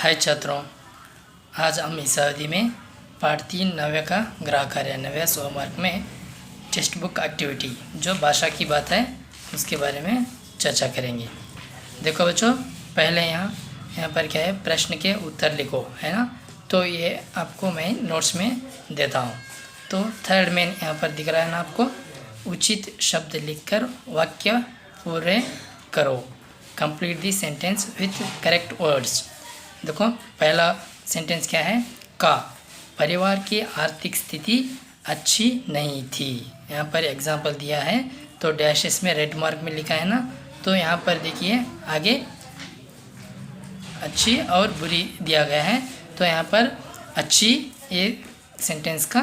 हाय छात्रों, आज हम इस अवधि में पाठ 3 नव्य का ग्रह कार्य नव्य होमवर्क में टेक्स्ट बुक एक्टिविटी जो भाषा की बात है उसके बारे में चर्चा करेंगे। देखो बच्चों, पहले यहाँ पर क्या है, प्रश्न के उत्तर लिखो, है ना। तो ये आपको मैं नोट्स में देता हूँ। तो थर्ड में यहाँ पर दिख रहा है ना आपको, उचित शब्द लिखकर वाक्य पूरे करो। Complete the sentence with correct words. देखो पहला सेंटेंस क्या है, का परिवार की आर्थिक स्थिति अच्छी नहीं थी। यहाँ पर एग्जाम्पल दिया है तो डैशेस में रेड मार्क में लिखा है ना। तो यहाँ पर देखिए आगे अच्छी और बुरी दिया गया है। तो यहाँ पर अच्छी ये सेंटेंस का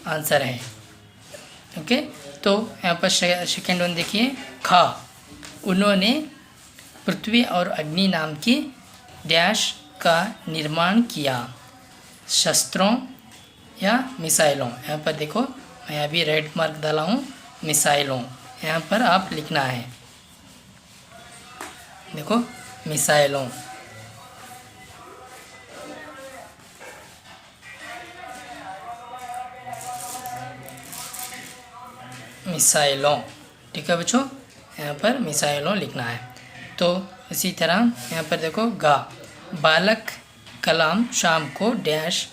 आंसर है। ओके, तो यहाँ पर सेकेंड वन देखिए, खा उन्होंने पृथ्वी और अग्नि नाम की डैश का निर्माण किया, शस्त्रों या मिसाइलों। यहाँ पर देखो मैं अभी रेड मार्क डाला हूँ, मिसाइलों। यहाँ पर आप लिखना है, देखो मिसाइलों। मिसाइलों, ठीक है बच्चों, यहाँ पर मिसाइलों लिखना है। तो इसी तरह यहाँ पर देखो, गा बालक कलाम शाम को डैश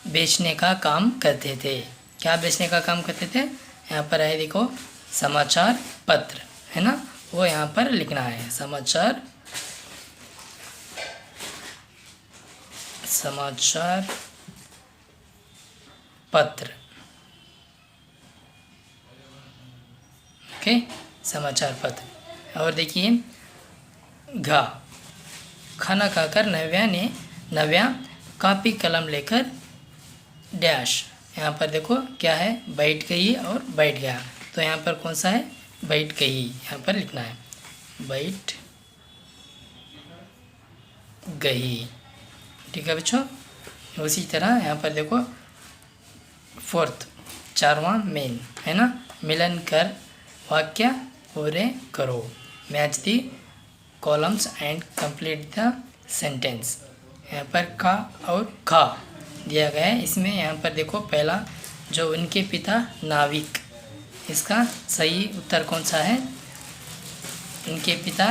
बेचने का काम करते थे। क्या बेचने का काम करते थे, यहाँ पर है देखो समाचार पत्र, है ना, वो यहाँ पर लिखना है, समाचार पत्र। ओके, समाचार पत्र। और देखिए घा खाना खाकर नव्या कापी कलम लेकर डैश। यहाँ पर देखो क्या है, बैठ गई और बैठ गया। तो यहाँ पर कौन सा है, बैठ गई, यहाँ पर लिखना है बैठ गई। ठीक है बच्चों। उसी तरह यहाँ पर देखो फोर्थ चारवां मेन, है ना, मिलन कर वाक्य पूरे करो। Match the columns and complete the sentence. यहाँ पर का और खा दिया गया है। इसमें यहाँ पर देखो पहला जो उनके पिता नाविक, इसका सही उत्तर कौन सा है, उनके पिता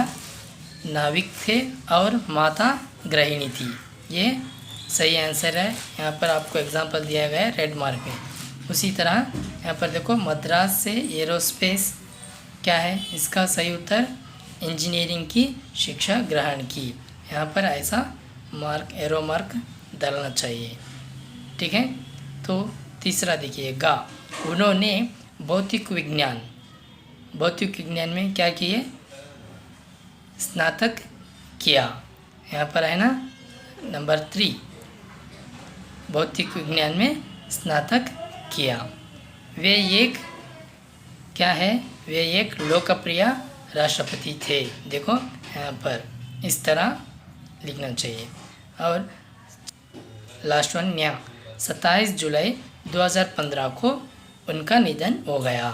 नाविक थे और माता गृहिणी थी, ये सही आंसर है। यहाँ पर आपको एग्जांपल दिया गया है रेड मार्क में। उसी तरह यहाँ पर देखो मद्रास से एरोस्पेस क्या है, इसका सही उत्तर इंजीनियरिंग की शिक्षा ग्रहण की। यहाँ पर ऐसा मार्क एरो मार्क डालना चाहिए, ठीक है। तो तीसरा देखिए, गा उन्होंने भौतिक विज्ञान में क्या किए, स्नातक किया। यहाँ पर है ना नंबर 3, भौतिक विज्ञान में स्नातक किया। वे एक क्या है, वे एक लोकप्रिय राष्ट्रपति थे। देखो यहाँ पर इस तरह लिखना चाहिए। और लास्ट वन न्या 27 जुलाई 2015 को उनका निधन हो गया।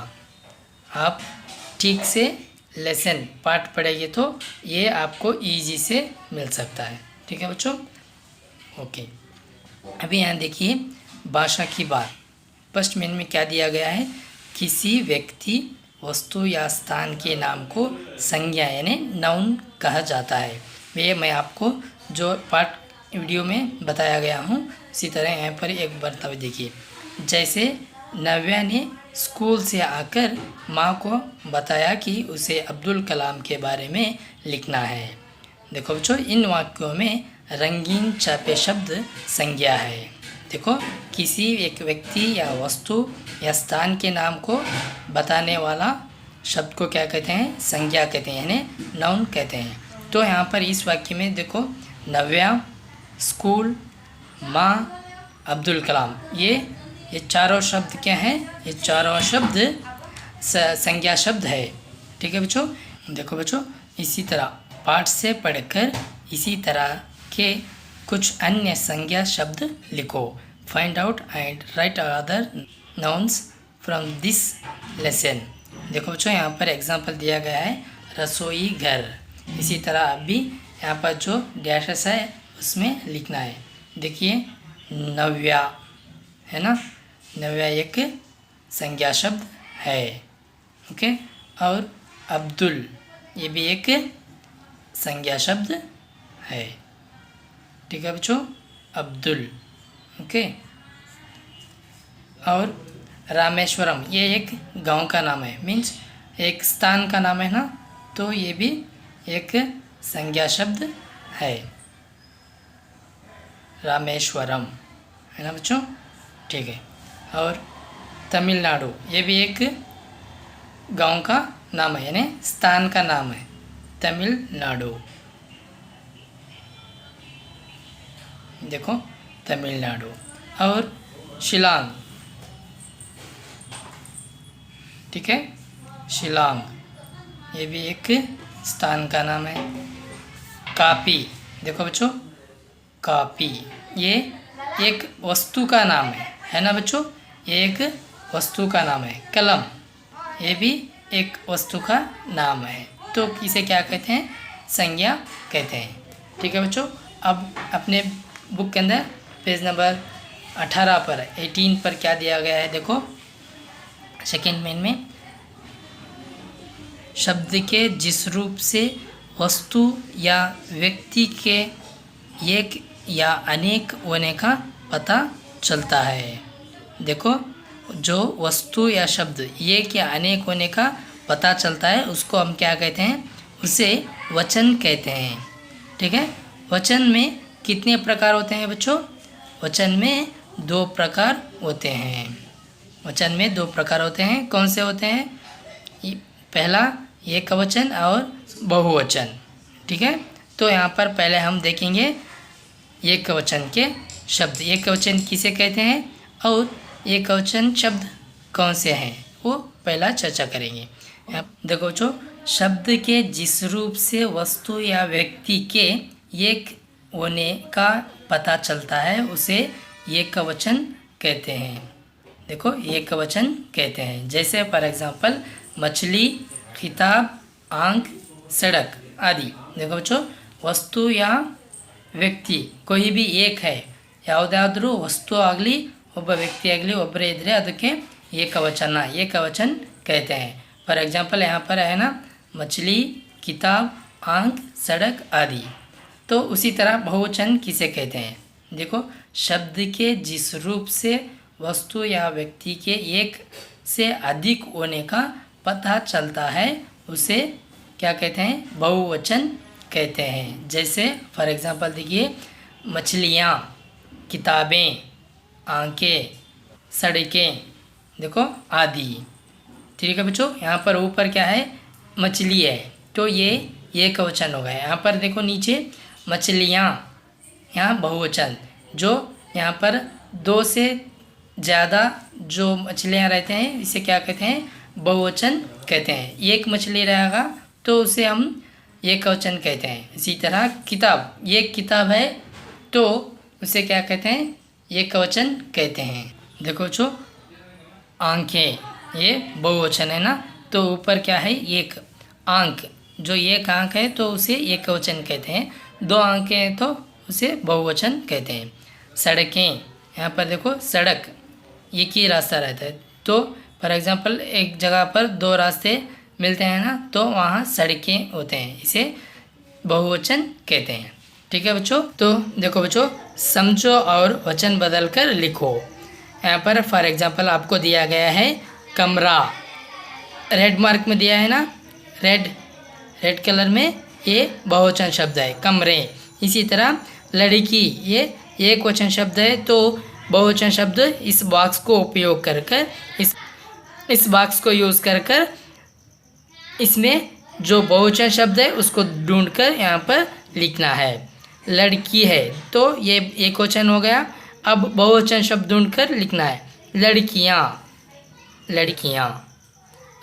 आप ठीक से लेसन पाठ पढ़ेंगे तो ये आपको इजी से मिल सकता है, ठीक है बच्चों। ओके, अभी यहाँ देखिए भाषा की बात। फर्स्ट मेन में क्या दिया गया है, किसी व्यक्ति वस्तु या स्थान के नाम को संज्ञा यानी नाउन कहा जाता है। ये मैं आपको जो पाठ वीडियो में बताया गया हूँ उसी तरह यहाँ पर एक बर्ताव देखिए। जैसे नव्या ने स्कूल से आकर माँ को बताया कि उसे अब्दुल कलाम के बारे में लिखना है। देखो बच्चों, इन वाक्यों में रंगीन छापे शब्द संज्ञा है। देखो किसी एक व्यक्ति या वस्तु या स्थान के नाम को बताने वाला शब्द को क्या कहते हैं, संज्ञा कहते हैं, यानी नाउन कहते हैं। तो यहाँ पर इस वाक्य में देखो नव्या, स्कूल, माँ, अब्दुल कलाम, ये चारों शब्द क्या हैं, ये चारों शब्द संज्ञा शब्द है, ठीक है बच्चों। देखो बच्चों, इसी तरह पाठ से पढ़कर इसी तरह के कुछ अन्य संज्ञा शब्द लिखो। Find out and right other nouns from this lesson. देखो बच्चों, यहाँ पर एग्जांपल दिया गया है रसोई घर। इसी तरह अभी यहाँ पर जो डैशेस है उसमें लिखना है। देखिए नव्या है ना, नव्या एक संज्ञा शब्द है। ओके, और अब्दुल ये भी एक संज्ञा शब्द है। ठीक है बच्चों, अब्दुल। ओके, और रामेश्वरम ये एक गांव का नाम है, मीन्स एक स्थान का नाम है ना, तो ये भी एक संज्ञा शब्द है, रामेश्वरम है ना बच्चों। ठीक है, और तमिलनाडु ये भी एक गांव का नाम है, यानी स्थान का नाम है, तमिलनाडु। देखो तमिलनाडु। और शिलांग, ठीक है, शिलांग ये भी एक स्थान का नाम है। कापी, देखो बच्चों कापी ये एक वस्तु का नाम है ना बच्चों, ये एक वस्तु का नाम है। कलम ये भी एक वस्तु का नाम है, तो इसे क्या कहते हैं, संज्ञा कहते हैं। ठीक है बच्चों, अब अपने बुक के अंदर पेज नंबर 18 पर 18 पर क्या दिया गया है, देखो सेकेंड मेन में शब्द के जिस रूप से वस्तु या व्यक्ति के एक या अनेक होने का पता चलता है। देखो जो वस्तु या शब्द एक या अनेक होने का पता चलता है उसको हम क्या कहते हैं, उसे वचन कहते हैं। ठीक है, वचन में कितने प्रकार होते हैं बच्चों, वचन में 2 प्रकार होते हैं। वचन में 2 प्रकार होते हैं, कौन से होते हैं, पहला एकवचन और बहुवचन। ठीक है, तो यहाँ पर पहले हम देखेंगे एकवचन के शब्द, एकवचन किसे कहते हैं और एकवचन शब्द कौन से हैं, वो पहला चर्चा करेंगे। देखो बच्चों, शब्द के जिस रूप से वस्तु या व्यक्ति के एक होने का पता चलता है उसे एकवचन कहते हैं। देखो एकवचन कहते हैं, जैसे फॉर एग्जांपल मछली, किताब, आंख, सड़क आदि। देखो बच्चों, वस्तु या ವ್ಯಕ್ತಿ कोई भी एक है, ಯಾವುದಾದ್ರೂ ವಸ್ತು ಆಗಲಿ ಒಬ್ಬ ವ್ಯಕ್ತಿ ಆಗಲಿ ಒಬ್ಬರೇ ಇದ್ದರೆ ಅದಕ್ಕೆ ಏಕವಚನ कहते हैं। फॉर एग्जांपल यहाँ पर है ना, मछली, किताब, आंख, सड़क आदि। तो उसी तरह बहुवचन किसे कहते हैं, देखो शब्द के जिस रूप से वस्तु या व्यक्ति के एक से अधिक होने का पता चलता है उसे क्या कहते हैं, बहुवचन कहते हैं। जैसे फॉर एग्जांपल देखिए, मछलियाँ, किताबें, आंखें, सड़कें, देखो आदि। ठीक है बच्चों, यहाँ पर ऊपर क्या है, मछली है, तो ये एकवचन होगा। यहाँ पर देखो नीचे मछलियाँ, यहाँ बहुवचन, जो यहाँ पर 2 से ज़्यादा जो मछलियाँ रहते हैं इसे क्या कहते हैं, बहुवचन कहते हैं। एक मछली रहेगा तो उसे हम एकवचन कहते हैं। इसी तरह किताब, एक किताब है तो उसे क्या कहते हैं, एकवचन कहते हैं। देखो बच्चों, आंखें ये बहुवचन है ना, तो ऊपर क्या है, एक आंख, जो एक आंख है तो उसे एकवचन कहते हैं। 2 आंखें हैं तो उसे बहुवचन कहते हैं। सड़कें, यहाँ पर देखो सड़क, एक ही रास्ता रहता है, तो फॉर एग्जांपल एक जगह पर 2 रास्ते मिलते हैं ना, तो वहाँ सड़कें होते हैं, इसे बहुवचन कहते हैं। ठीक है बच्चों, तो देखो बच्चों, समझो और वचन बदल कर लिखो। यहाँ पर फॉर एग्जांपल आपको दिया गया है कमरा, रेड मार्क में दिया है ना, रेड कलर में, ये बहुवचन शब्द है कमरे। इसी तरह लड़की, ये एक वचन शब्द है, तो बहुवचन शब्द इस बॉक्स को उपयोग कर कर इस बॉक्स को यूज़ कर कर इसमें जो बहुवचन शब्द है उसको ढूंढकर यहाँ पर लिखना है। लड़की है तो ये एक वचन हो गया, अब बहुवचन शब्द ढूंढकर लिखना है, लड़कियाँ।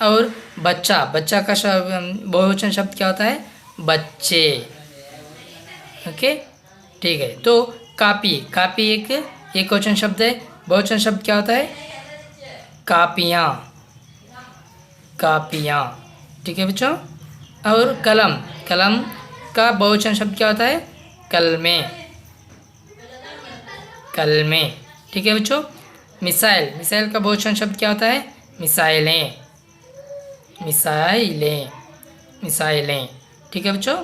और बच्चा का बहुवचन शब्द क्या होता है, बच्चे। ओके, ठीक है। तो कापी एक वचन शब्द है, बहुवचन शब्द क्या होता है, कापियाँ। ठीक है बच्चों। और कलम का बहुवचन शब्द क्या होता है, कलमें। कलमें। ठीक है बच्चों। मिसाइल, मिसाइल का बहुवचन शब्द क्या होता है? मिसाइलें, मिसाइलें, मिसाइलें। ठीक है बच्चों।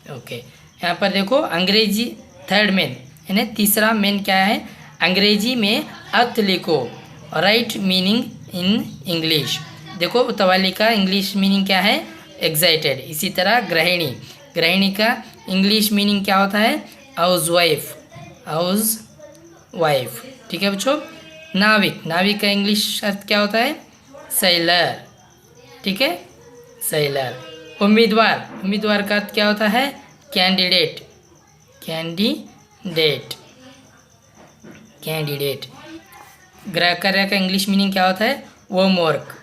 ओके, यहाँ पर देखो अंग्रेजी थर्ड मेन, यानी तीसरा मेन क्या है? अंग्रेजी में अर्थ लिखो, राइट मीनिंग इन इंग्लिश। देखो उतवाली का इंग्लिश मीनिंग क्या है? एक्साइटेड। इसी तरह गृहिणी, गृहिणी का इंग्लिश मीनिंग क्या होता है? House wife, house wife. ठीक है बच्चों। नाविक, नाविक का इंग्लिश अर्थ क्या होता है? सेलर। ठीक है, सेलर। उम्मीदवार, उम्मीदवार का अर्थ क्या होता है? Candidate, candidate, candidate. गृह कार्य का इंग्लिश मीनिंग क्या होता है? Homework,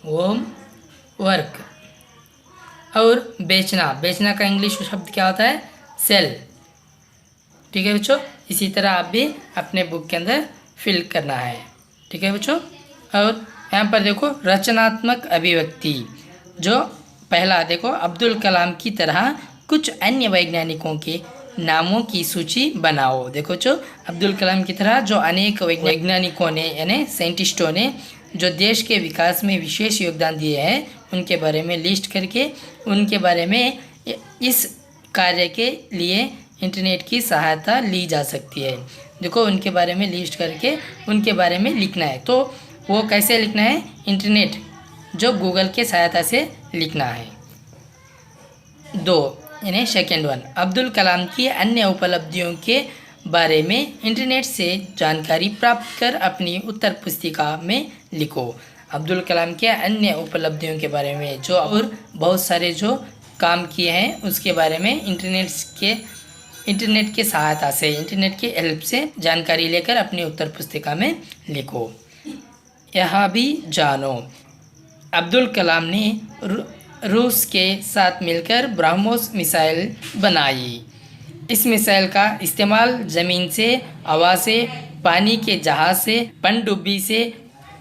home work. और बेचना, बेचना का इंग्लिश शब्द क्या होता है? सेल। ठीक है बच्चों। इसी तरह आप भी अपने बुक के अंदर फिल करना है। ठीक है बच्चों। और यहाँ पर देखो रचनात्मक अभिव्यक्ति, जो पहला देखो अब्दुल कलाम की तरह कुछ अन्य वैज्ञानिकों के नामों की सूची बनाओ। देखो जो अब्दुल कलाम की तरह जो अनेक वैज्ञानिकों ने यानी साइंटिस्टों ने जो देश के विकास में विशेष योगदान दिए हैं, उनके बारे में लिस्ट करके उनके बारे में इस कार्य के लिए इंटरनेट की सहायता ली जा सकती है। देखो उनके बारे में लिस्ट करके उनके बारे में लिखना है। तो वो कैसे लिखना है? इंटरनेट जो गूगल के सहायता से लिखना है। 2 यानी सेकेंड वन, अब्दुल कलाम की अन्य उपलब्धियों के बारे में इंटरनेट से जानकारी प्राप्त कर अपनी उत्तर पुस्तिका में लिखो। अब्दुल कलाम के अन्य उपलब्धियों के बारे में जो और बहुत सारे जो काम किए हैं उसके बारे में इंटरनेट के सहायता से, इंटरनेट के हेल्प से जानकारी लेकर अपनी उत्तर पुस्तिका में लिखो। यह भी जानो, अब्दुल कलाम ने रूस के साथ मिलकर ब्रह्मोस मिसाइल बनाई। इस मिसाइल का इस्तेमाल ज़मीन से, हवा से, पानी के जहाज़ से, पनडुब्बी से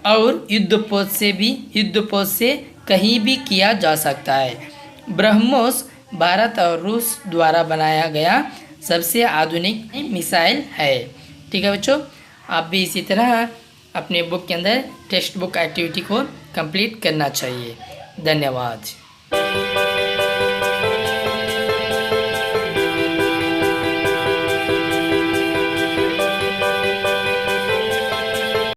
और युद्धपोत से कहीं भी किया जा सकता है। ब्रह्मोस भारत और रूस द्वारा बनाया गया सबसे आधुनिक मिसाइल है। ठीक है बच्चों। आप भी इसी तरह अपने बुक के अंदर टेक्स्ट बुक एक्टिविटी को कंप्लीट करना चाहिए। धन्यवाद।